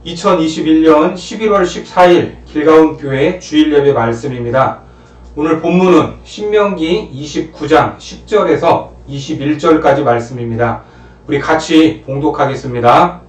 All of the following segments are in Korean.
2021년 11월 14일 길가온 교회 주일 예배 말씀입니다. 오늘 본문은 신명기 29장 10절에서 21절까지 말씀입니다. 우리 같이 봉독하겠습니다.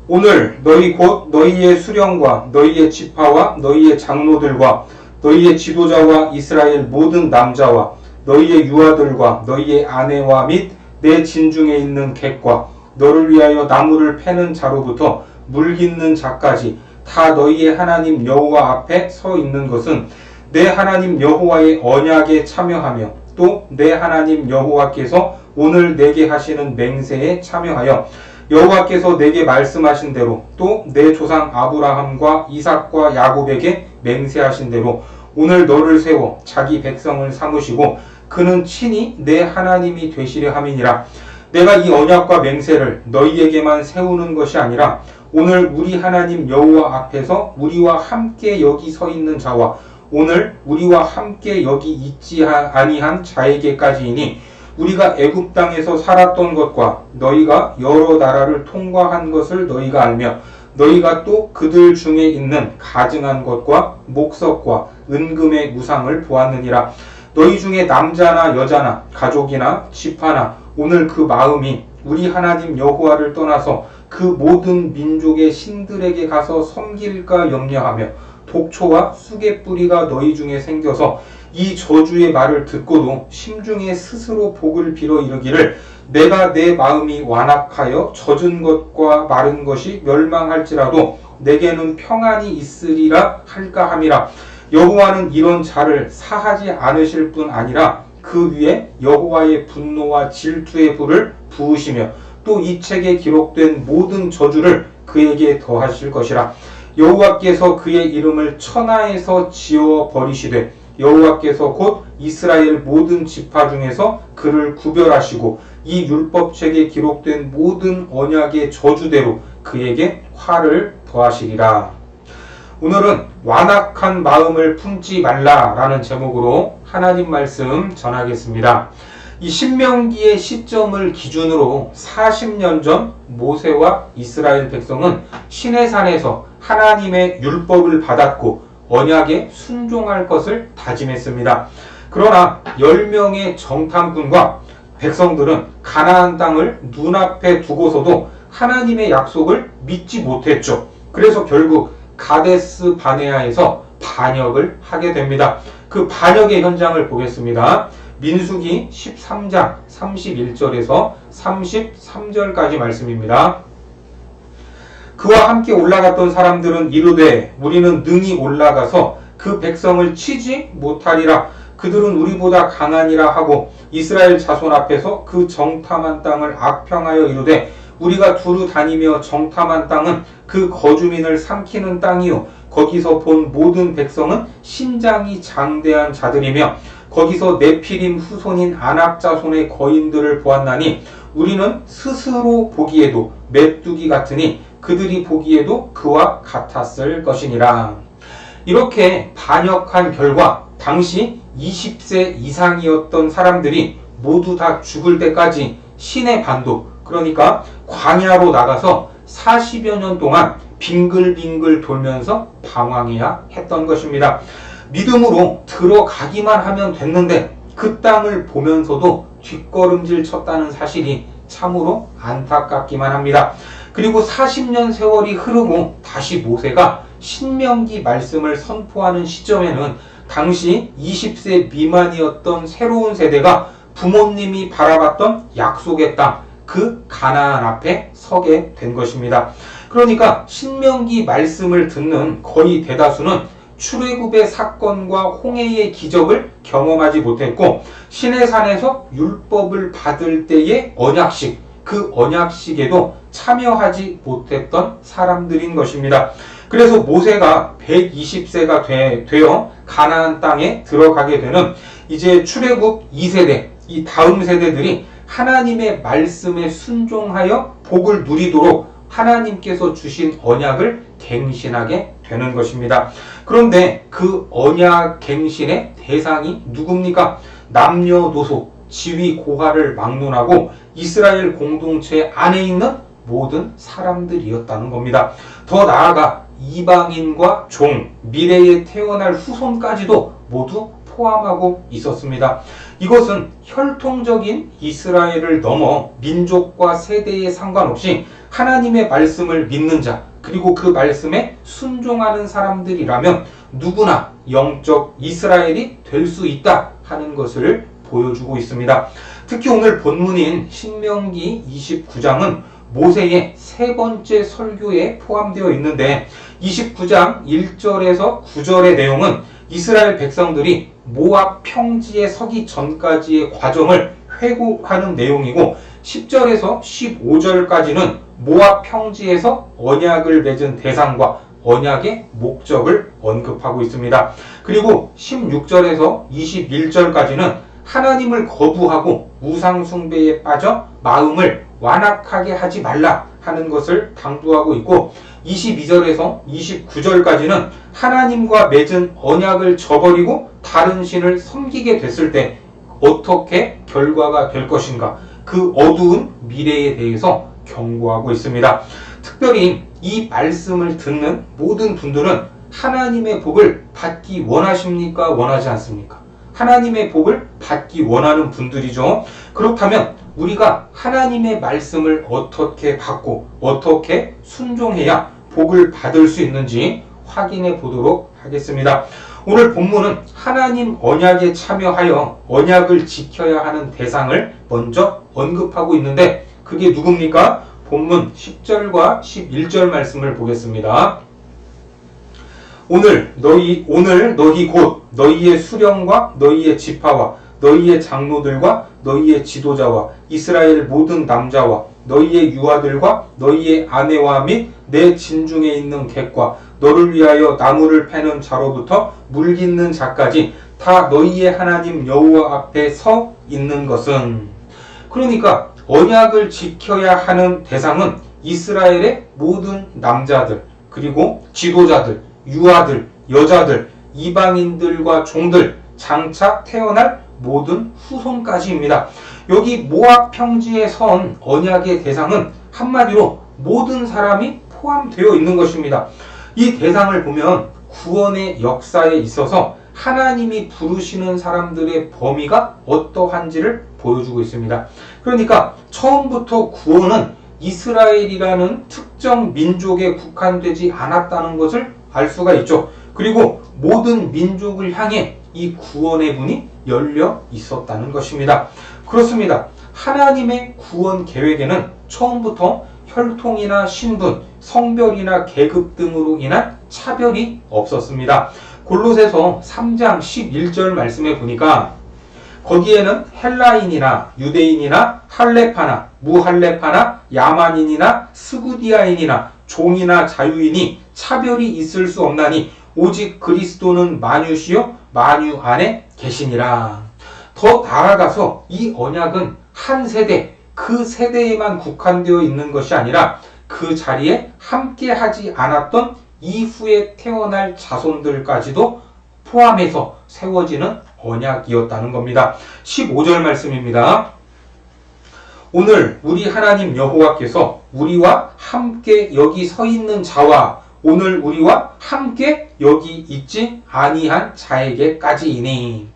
오늘 너희 곧 너희의 수령과 너희의 지파와 너희의 장로들과 너희의 지도자와 이스라엘 모든 남자와 너희의 유아들과 너희의 아내와 및 내 진중에 있는 객과 너를 위하여 나무를 패는 자로부터 물 깃는 자까지 다 너희의 하나님 여호와 앞에 서 있는 것은 내 하나님 여호와의 언약에 참여하며 또 내 하나님 여호와께서 오늘 내게 하시는 맹세에 참여하여 여호와께서 내게 말씀하신 대로 또 내 조상 아브라함과 이삭과 야곱에게 맹세하신 대로 오늘 너를 세워 자기 백성을 삼으시고 그는 친히 내 하나님이 되시려 함이니라. 내가 이 언약과 맹세를 너희에게만 세우는 것이 아니라 오늘 우리 하나님 여호와 앞에서 우리와 함께 여기 서 있는 자와 오늘 우리와 함께 여기 있지 아니한 자에게까지이니 우리가 애굽 땅에서 살았던 것과 너희가 여러 나라를 통과한 것을 너희가 알며 너희가 또 그들 중에 있는 가증한 것과 목석과 은금의 무상을 보았느니라. 너희 중에 남자나 여자나 가족이나 지파나 오늘 그 마음이 우리 하나님 여호와를 떠나서 그 모든 민족의 신들에게 가서 섬길까 염려하며 독초와 수개뿌리가 너희 중에 생겨서 이 저주의 말을 듣고도 심중에 스스로 복을 빌어 이르기를 내가 내 마음이 완악하여 젖은 것과 마른 것이 멸망할지라도 내게는 평안이 있으리라 할까 함이라. 여호와는 이런 자를 사하지 않으실 뿐 아니라 그 위에 여호와의 분노와 질투의 불을 부으시며 또 이 책에 기록된 모든 저주를 그에게 더하실 것이라. 여호와께서 그의 이름을 천하에서 지워 버리시되 여호와께서 곧 이스라엘 모든 지파 중에서 그를 구별하시고 이 율법책에 기록된 모든 언약의 저주대로 그에게 화를 더하시리라. 오늘은 완악한 마음을 품지 말라라는 제목으로 하나님 말씀 전하겠습니다. 이 신명기의 시점을 기준으로 40년 전 모세와 이스라엘 백성은 시내산에서 하나님의 율법을 받았고 언약에 순종할 것을 다짐했습니다. 그러나 10명의 정탐꾼과 백성들은 가나안 땅을 눈앞에 두고서도 하나님의 약속을 믿지 못했죠. 그래서 결국 가데스 바네아에서 반역을 하게 됩니다. 그 반역의 현장을 보겠습니다. 민수기 13장 31절에서 33절까지 말씀입니다. 그와 함께 올라갔던 사람들은 이르되 우리는 능히 올라가서 그 백성을 치지 못하리라. 그들은 우리보다 강하니라 하고 이스라엘 자손 앞에서 그 정탐한 땅을 악평하여 이르되 우리가 두루 다니며 정탐한 땅은 그 거주민을 삼키는 땅이요 거기서 본 모든 백성은 신장이 장대한 자들이며 거기서 네피림 후손인 아낙 자손의 거인들을 보았나니 우리는 스스로 보기에도 메뚜기 같으니 그들이 보기에도 그와 같았을 것이니라. 이렇게 반역한 결과 당시 20세 이상이었던 사람들이 모두 다 죽을 때까지 시내 반도, 그러니까 광야로 나가서 40여 년 동안 빙글빙글 돌면서 방황해야 했던 것입니다. 믿음으로 들어가기만 하면 됐는데 그 땅을 보면서도 뒷걸음질 쳤다는 사실이 참으로 안타깝기만 합니다. 그리고 40년 세월이 흐르고 다시 모세가 신명기 말씀을 선포하는 시점에는 당시 20세 미만이었던 새로운 세대가 부모님이 바라봤던 약속의 땅, 그 가나안 앞에 서게 된 것입니다. 그러니까 신명기 말씀을 듣는 거의 대다수는 출애굽의 사건과 홍해의 기적을 경험하지 못했고 시내산에서 율법을 받을 때의 언약식, 그 언약식에도 참여하지 못했던 사람들인 것입니다. 그래서 모세가 120세가 되어 가나안 땅에 들어가게 되는 이제 출애굽 2세대, 이 다음 세대들이 하나님의 말씀에 순종하여 복을 누리도록 하나님께서 주신 언약을 갱신하게 되는 것입니다. 그런데 그 언약 갱신의 대상이 누굽니까? 남녀노소, 지위 고하를 막론하고 이스라엘 공동체 안에 있는 모든 사람들이었다는 겁니다. 더 나아가 이방인과 종, 미래에 태어날 후손까지도 모두 포함하고 있었습니다. 이것은 혈통적인 이스라엘을 넘어 민족과 세대에 상관없이 하나님의 말씀을 믿는 자, 그리고 그 말씀에 순종하는 사람들이라면 누구나 영적 이스라엘이 될 수 있다 하는 것을 보여주고 있습니다. 특히 오늘 본문인 신명기 29장은 모세의 세 번째 설교에 포함되어 있는데 29장 1절에서 9절의 내용은 이스라엘 백성들이 모압 평지에 서기 전까지의 과정을 회고하는 내용이고 10절에서 15절까지는 모압 평지에서 언약을 맺은 대상과 언약의 목적을 언급하고 있습니다. 그리고 16절에서 21절까지는 하나님을 거부하고 우상 숭배에 빠져 마음을 완악하게 하지 말라 하는 것을 당부하고 있고 22절에서 29절까지는 하나님과 맺은 언약을 저버리고 다른 신을 섬기게 됐을 때 어떻게 결과가 될 것인가, 그 어두운 미래에 대해서 경고하고 있습니다. 특별히 이 말씀을 듣는 모든 분들은 하나님의 복을 받기 원하십니까? 원하지 않습니까? 하나님의 복을 받기 원하는 분들이죠. 그렇다면 우리가 하나님의 말씀을 어떻게 받고 어떻게 순종해야 복을 받을 수 있는지 확인해 보도록 하겠습니다. 오늘 본문은 하나님 언약에 참여하여 언약을 지켜야 하는 대상을 먼저 언급하고 있는데 그게 누굽니까? 본문 10절과 11절 말씀을 보겠습니다. 오늘 너희 곧 너희의 수령과 너희의 지파와 너희의 장로들과 너희의 지도자와 이스라엘 모든 남자와 너희의 유아들과 너희의 아내와 및 내 진중에 있는 객과 너를 위하여 나무를 패는 자로부터 물 깃는 자까지 다 너희의 하나님 여호와 앞에 서 있는 것은, 그러니까 언약을 지켜야 하는 대상은 이스라엘의 모든 남자들, 그리고 지도자들, 유아들, 여자들, 이방인들과 종들, 장차 태어날 모든 후손까지입니다. 여기 모압 평지에 선 언약의 대상은 한마디로 모든 사람이 포함되어 있는 것입니다. 이 대상을 보면 구원의 역사에 있어서 하나님이 부르시는 사람들의 범위가 어떠한지를 보여주고 있습니다. 그러니까 처음부터 구원은 이스라엘이라는 특정 민족에 국한되지 않았다는 것을 알 수가 있죠. 그리고 모든 민족을 향해 이 구원의 문이 열려 있었다는 것입니다. 그렇습니다. 하나님의 구원 계획에는 처음부터 혈통이나 신분, 성별이나 계급 등으로 인한 차별이 없었습니다. 골로새서 3장 11절 말씀에 보니까 거기에는 헬라인이나 유대인이나 할레파나 무할레파나 야만인이나 스구디아인이나 종이나 자유인이 차별이 있을 수 없나니 오직 그리스도는 만유시요 만유 안에 계시니라. 더 나아가서 이 언약은 한 세대, 그 세대에만 국한되어 있는 것이 아니라 그 자리에 함께 하지 않았던 이후에 태어날 자손들까지도 포함해서 세워지는 언약이었다는 겁니다. 15절 말씀입니다. 오늘 우리 하나님 여호와께서 우리와 함께 여기 서 있는 자와 오늘 우리와 함께 여기 있지 아니한 자에게까지이니,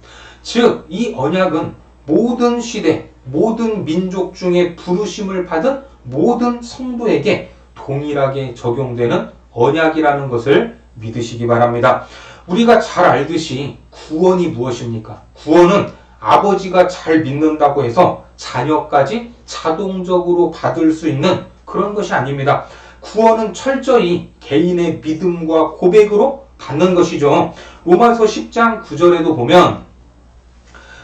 즉 이 언약은 모든 시대, 모든 민족 중에 부르심을 받은 모든 성도에게 동일하게 적용되는 언약이라는 것을 믿으시기 바랍니다. 우리가 잘 알듯이 구원이 무엇입니까? 구원은 아버지가 잘 믿는다고 해서 자녀까지 자동적으로 받을 수 있는 그런 것이 아닙니다. 구원은 철저히 개인의 믿음과 고백으로 받는 것이죠. 로마서 10장 9절에도 보면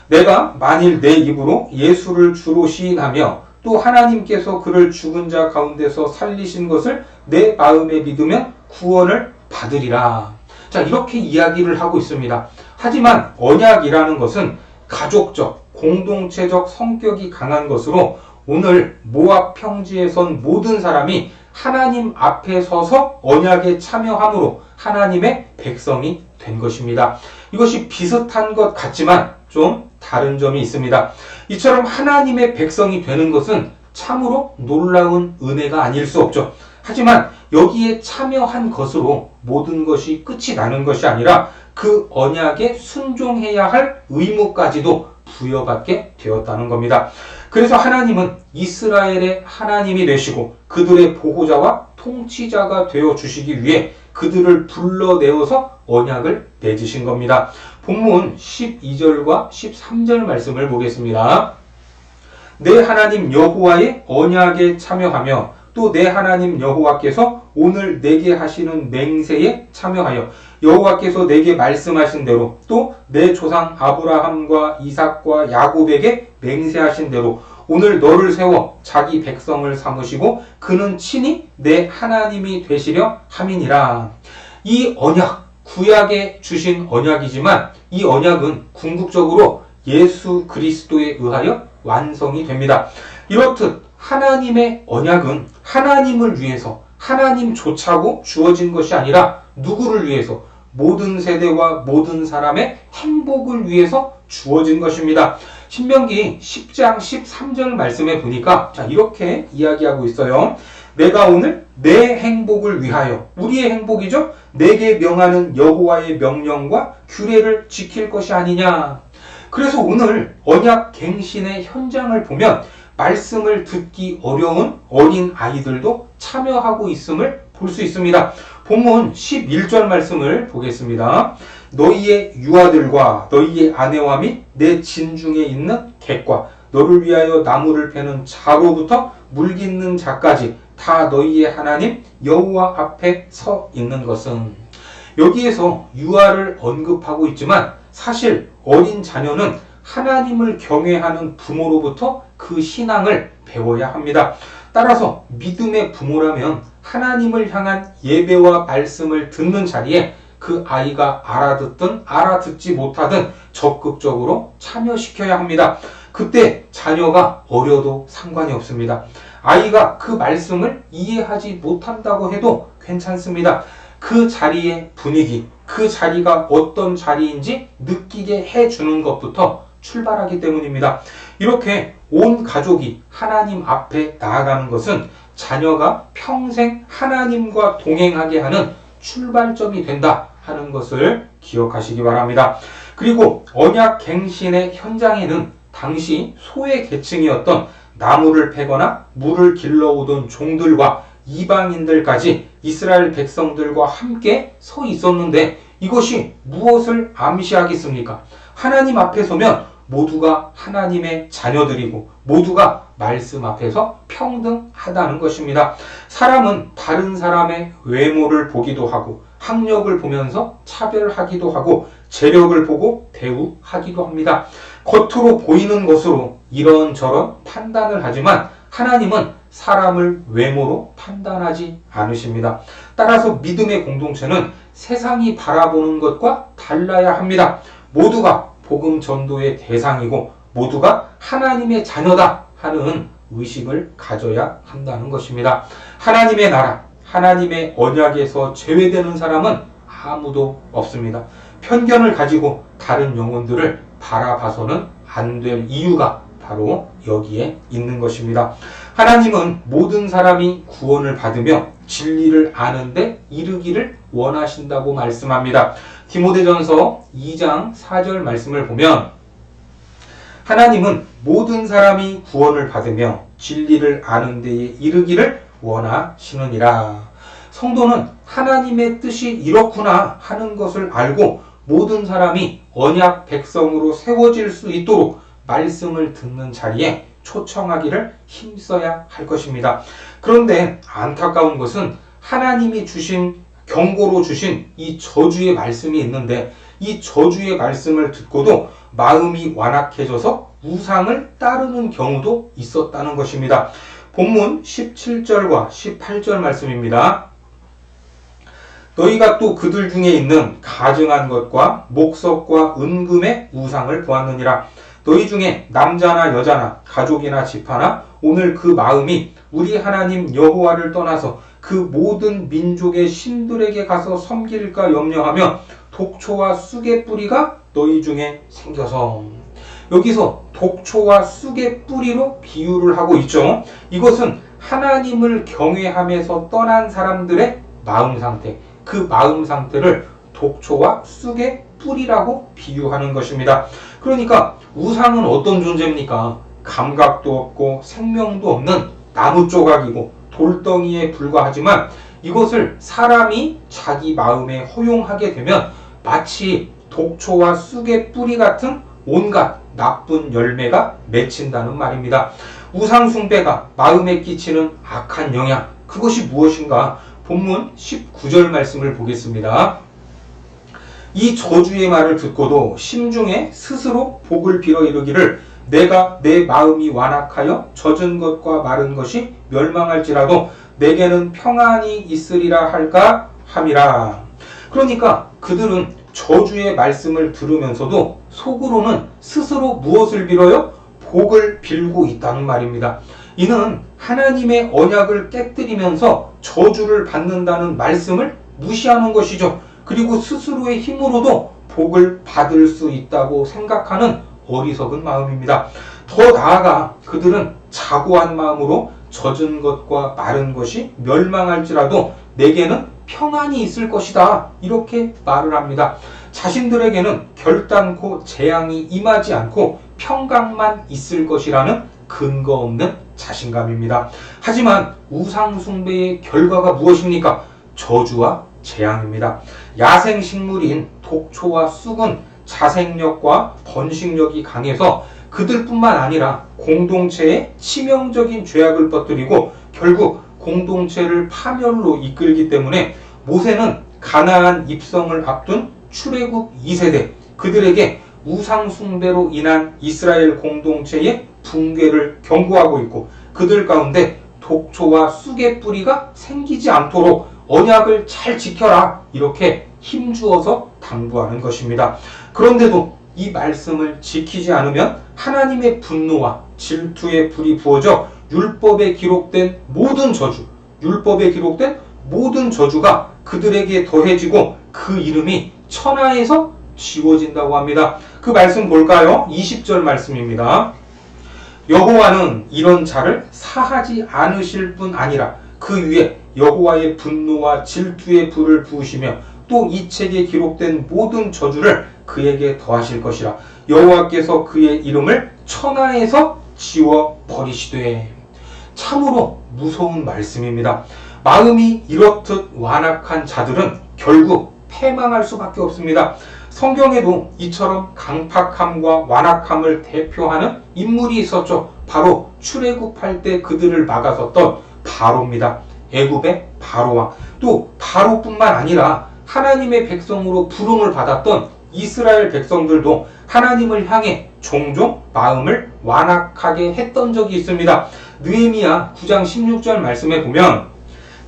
내가 만일 내 입으로 예수를 주로 시인하며 또 하나님께서 그를 죽은 자 가운데서 살리신 것을 내 마음에 믿으면 구원을 받으리라. 자, 이렇게 이야기를 하고 있습니다. 하지만 언약이라는 것은 가족적, 공동체적 성격이 강한 것으로 오늘 모압 평지에 선 모든 사람이 하나님 앞에 서서 언약에 참여함으로 하나님의 백성이 된 것입니다. 이것이 비슷한 것 같지만 좀 다른 점이 있습니다. 이처럼 하나님의 백성이 되는 것은 참으로 놀라운 은혜가 아닐 수 없죠. 하지만 여기에 참여한 것으로 모든 것이 끝이 나는 것이 아니라 그 언약에 순종해야 할 의무까지도 부여받게 되었다는 겁니다. 그래서 하나님은 이스라엘의 하나님이 되시고 그들의 보호자와 통치자가 되어 주시기 위해 그들을 불러내어서 언약을 맺으신 겁니다. 본문 12절과 13절 말씀을 보겠습니다. 내 하나님 여호와의 언약에 참여하며 또 내 하나님 여호와께서 오늘 내게 하시는 맹세에 참여하여 여호와께서 내게 말씀하신 대로 또 내 조상 아브라함과 이삭과 야곱에게 맹세하신 대로 오늘 너를 세워 자기 백성을 삼으시고 그는 친히 내 하나님이 되시려 함이니라. 이 언약, 구약에 주신 언약이지만 이 언약은 궁극적으로 예수 그리스도에 의하여 완성이 됩니다. 이렇듯 하나님의 언약은 하나님을 위해서 하나님조차고 주어진 것이 아니라 누구를 위해서? 모든 세대와 모든 사람의 행복을 위해서 주어진 것입니다. 신명기 10장 13절 말씀에 보니까 이렇게 이야기하고 있어요. 내가 오늘 내 행복을 위하여, 우리의 행복이죠? 내게 명하는 여호와의 명령과 규례를 지킬 것이 아니냐. 그래서 오늘 언약 갱신의 현장을 보면 말씀을 듣기 어려운 어린 아이들도 참여하고 있음을 볼 수 있습니다. 본문 11절 말씀을 보겠습니다. 너희의 유아들과 너희의 아내와 및 내 진중에 있는 객과 너를 위하여 나무를 패는 자로부터 물 깃는 자까지 다 너희의 하나님 여호와 앞에 서 있는 것은, 여기에서 유아를 언급하고 있지만 사실 어린 자녀는 하나님을 경외하는 부모로부터 그 신앙을 배워야 합니다. 따라서 믿음의 부모라면 하나님을 향한 예배와 말씀을 듣는 자리에 그 아이가 알아듣든 알아듣지 못하든 적극적으로 참여시켜야 합니다. 그때 자녀가 어려도 상관이 없습니다. 아이가 그 말씀을 이해하지 못한다고 해도 괜찮습니다. 그 자리의 분위기, 그 자리가 어떤 자리인지 느끼게 해주는 것부터 출발하기 때문입니다. 이렇게 온 가족이 하나님 앞에 나아가는 것은 자녀가 평생 하나님과 동행하게 하는 출발점이 된다 하는 것을 기억하시기 바랍니다. 그리고 언약 갱신의 현장에는 당시 소외 계층이었던 나무를 패거나 물을 길러오던 종들과 이방인들까지 이스라엘 백성들과 함께 서 있었는데 이것이 무엇을 암시하겠습니까? 하나님 앞에 서면 모두가 하나님의 자녀들이고 모두가 말씀 앞에서 평등하다는 것입니다. 사람은 다른 사람의 외모를 보기도 하고 학력을 보면서 차별하기도 하고 재력을 보고 대우하기도 합니다. 겉으로 보이는 것으로 이런저런 판단을 하지만 하나님은 사람을 외모로 판단하지 않으십니다. 따라서 믿음의 공동체는 세상이 바라보는 것과 달라야 합니다. 모두가 복음 전도의 대상이고 모두가 하나님의 자녀다 하는 의식을 가져야 한다는 것입니다. 하나님의 나라, 하나님의 언약에서 제외되는 사람은 아무도 없습니다. 편견을 가지고 다른 영혼들을 바라봐서는 안 될 이유가 바로 여기에 있는 것입니다. 하나님은 모든 사람이 구원을 받으며 진리를 아는데 이르기를 원하신다고 말씀합니다. 디모데전서 2장 4절 말씀을 보면 하나님은 모든 사람이 구원을 받으며 진리를 아는 데에 이르기를 원하시느니라. 성도는 하나님의 뜻이 이렇구나 하는 것을 알고 모든 사람이 언약 백성으로 세워질 수 있도록 말씀을 듣는 자리에 초청하기를 힘써야 할 것입니다. 그런데 안타까운 것은 하나님이 주신 경고로 주신 이 저주의 말씀이 있는데 이 저주의 말씀을 듣고도 마음이 완악해져서 우상을 따르는 경우도 있었다는 것입니다. 본문 17절과 18절 말씀입니다. 너희가 또 그들 중에 있는 가증한 것과 목석과 은금의 우상을 보았느니라. 너희 중에 남자나 여자나 가족이나 집하나 오늘 그 마음이 우리 하나님 여호와를 떠나서 그 모든 민족의 신들에게 가서 섬길까 염려하며 독초와 쑥의 뿌리가 너희 중에 생겨서, 여기서 독초와 쑥의 뿌리로 비유를 하고 있죠. 이것은 하나님을 경외하면서 떠난 사람들의 마음 상태, 그 마음 상태를 독초와 쑥의 뿌리라고 비유하는 것입니다. 그러니까 우상은 어떤 존재입니까? 감각도 없고 생명도 없는 나무 조각이고 돌덩이에 불과하지만 이것을 사람이 자기 마음에 허용하게 되면 마치 독초와 쑥의 뿌리 같은 온갖 나쁜 열매가 맺힌다는 말입니다. 우상 숭배가 마음에 끼치는 악한 영향, 그것이 무엇인가? 본문 19절 말씀을 보겠습니다. 이 저주의 말을 듣고도 심중에 스스로 복을 빌어 이르기를 내가 내 마음이 완악하여 젖은 것과 마른 것이 멸망할지라도 내게는 평안이 있으리라 할까 함이라. 그러니까 그들은 저주의 말씀을 들으면서도 속으로는 스스로 무엇을 빌어요? 복을 빌고 있다는 말입니다. 이는 하나님의 언약을 깨뜨리면서 저주를 받는다는 말씀을 무시하는 것이죠. 그리고 스스로의 힘으로도 복을 받을 수 있다고 생각하는 어리석은 마음입니다. 더 나아가 그들은 자고한 마음으로 젖은 것과 마른 것이 멸망할지라도 내게는 평안이 있을 것이다, 이렇게 말을 합니다. 자신들에게는 결단코 재앙이 임하지 않고 평강만 있을 것이라는 근거 없는 자신감입니다. 하지만 우상 숭배의 결과가 무엇입니까? 저주와 재앙입니다. 야생식물인 독초와 쑥은 자생력과 번식력이 강해서 그들뿐만 아니라 공동체에 치명적인 죄악을 퍼뜨리고 결국 공동체를 파멸로 이끌기 때문에 모세는 가나안 입성을 앞둔 출애굽 2세대, 그들에게 우상 숭배로 인한 이스라엘 공동체의 붕괴를 경고하고 있고 그들 가운데 독초와 쑥의 뿌리가 생기지 않도록 언약을 잘 지켜라, 이렇게 힘주어서 당부하는 것입니다. 그런데도 이 말씀을 지키지 않으면 하나님의 분노와 질투의 불이 부어져 율법에 기록된 모든 저주가 그들에게 더해지고 그 이름이 천하에서 지워진다고 합니다. 그 말씀 볼까요? 20절 말씀입니다. 여호와는 이런 자를 사하지 않으실 뿐 아니라 그 위에 여호와의 분노와 질투의 불을 부으시며 또 이 책에 기록된 모든 저주를 그에게 더하실 것이라. 여호와께서 그의 이름을 천하에서 지워 버리시되. 참으로 무서운 말씀입니다. 마음이 이렇듯 완악한 자들은 결국 패망할 수밖에 없습니다. 성경에도 이처럼 강팍함과 완악함을 대표하는 인물이 있었죠. 바로 출애굽할 때 그들을 막아섰던 바로입니다. 애굽의 바로왕. 또 바로뿐만 아니라 하나님의 백성으로 부름을 받았던 이스라엘 백성들도 하나님을 향해 종종 마음을 완악하게 했던 적이 있습니다. 느헤미야 9장 16절 말씀에 보면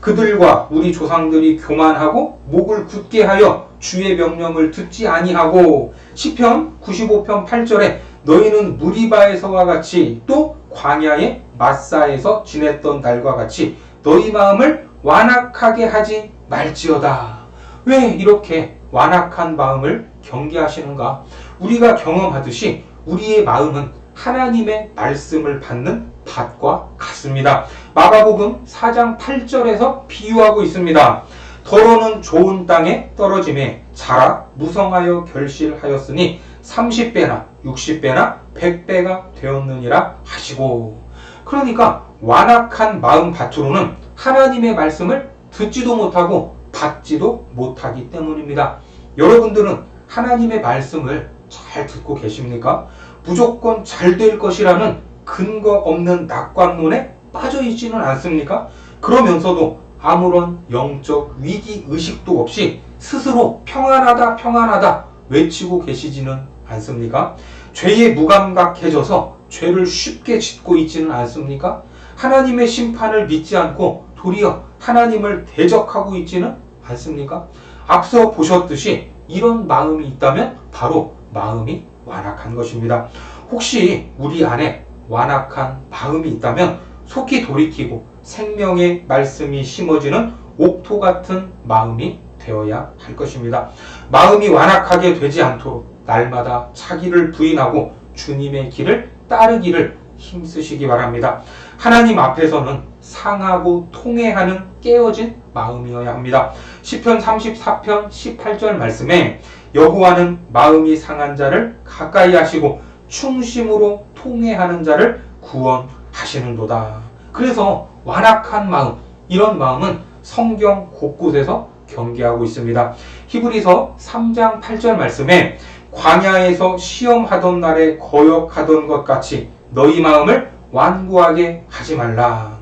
그들과 우리 조상들이 교만하고 목을 굳게 하여 주의 명령을 듣지 아니하고, 시편 95편 8절에 너희는 무리바에서와 같이 또 광야의 마사에서 지냈던 날과 같이 너희 마음을 완악하게 하지 말지어다. 왜 이렇게 완악한 마음을 경계하시는가? 우리가 경험하듯이 우리의 마음은 하나님의 말씀을 받는 밭과 같습니다. 마가복음 4장 8절에서 비유하고 있습니다. 더러는 좋은 땅에 떨어짐에 자라 무성하여 결실하였으니 30배나 60배나 100배가 되었느니라 하시고. 그러니까 완악한 마음 밭으로는 하나님의 말씀을 듣지도 못하고 받지도 못하기 때문입니다. 여러분들은 하나님의 말씀을 잘 듣고 계십니까? 무조건 잘 될 것이라는 근거 없는 낙관론에 빠져 있지는 않습니까? 그러면서도 아무런 영적 위기 의식도 없이 스스로 평안하다 외치고 계시지는 않습니까? 죄에 무감각해져서 죄를 쉽게 짓고 있지는 않습니까? 하나님의 심판을 믿지 않고 도리어 하나님을 대적하고 있지는 않습니까? 앞서 보셨듯이 이런 마음이 있다면 바로 마음이 완악한 것입니다. 혹시 우리 안에 완악한 마음이 있다면 속히 돌이키고 생명의 말씀이 심어지는 옥토 같은 마음이 되어야 할 것입니다. 마음이 완악하게 되지 않도록 날마다 자기를 부인하고 주님의 길을 따르기를 힘쓰시기 바랍니다. 하나님 앞에서는 상하고 통회하는 깨어진 마음이어야 합니다. 시편 34편 18절 말씀에 여호와는 마음이 상한 자를 가까이 하시고 충심으로 통회하는 자를 구원하시는도다. 그래서 완악한 마음, 이런 마음은 성경 곳곳에서 경계하고 있습니다. 히브리서 3장 8절 말씀에 광야에서 시험하던 날에 거역하던 것 같이 너희 마음을 완고하게 하지 말라.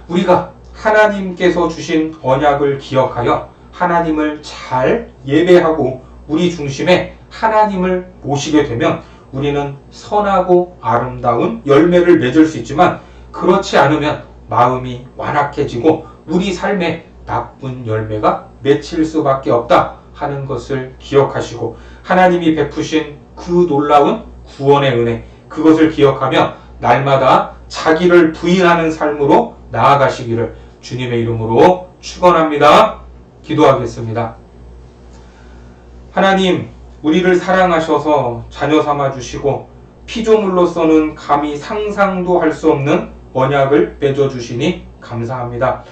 우리가 하나님께서 주신 언약을 기억하여 하나님을 잘 예배하고 우리 중심에 하나님을 모시게 되면 우리는 선하고 아름다운 열매를 맺을 수 있지만, 그렇지 않으면 마음이 완악해지고 우리 삶에 나쁜 열매가 맺힐 수밖에 없다 하는 것을 기억하시고, 하나님이 베푸신 그 놀라운 구원의 은혜, 그것을 기억하며 날마다 자기를 부인하는 삶으로 나아가시기를 주님의 이름으로 축원합니다. 기도하겠습니다. 하나님, 우리를 사랑하셔서 자녀 삼아 주시고 피조물로서는 감히 상상도 할 수 없는 언약을 맺어 주시니 감사합니다.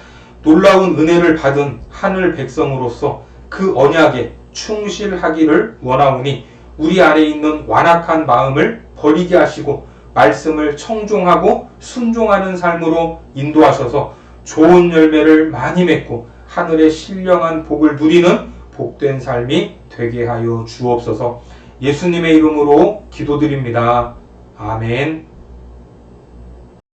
놀라운 은혜를 받은 하늘 백성으로서 그 언약에 충실하기를 원하오니 우리 안에 있는 완악한 마음을 버리게 하시고 말씀을 청종하고 순종하는 삶으로 인도하셔서 좋은 열매를 많이 맺고 하늘의 신령한 복을 누리는 복된 삶이 되게 하여 주옵소서. 예수님의 이름으로 기도드립니다. 아멘.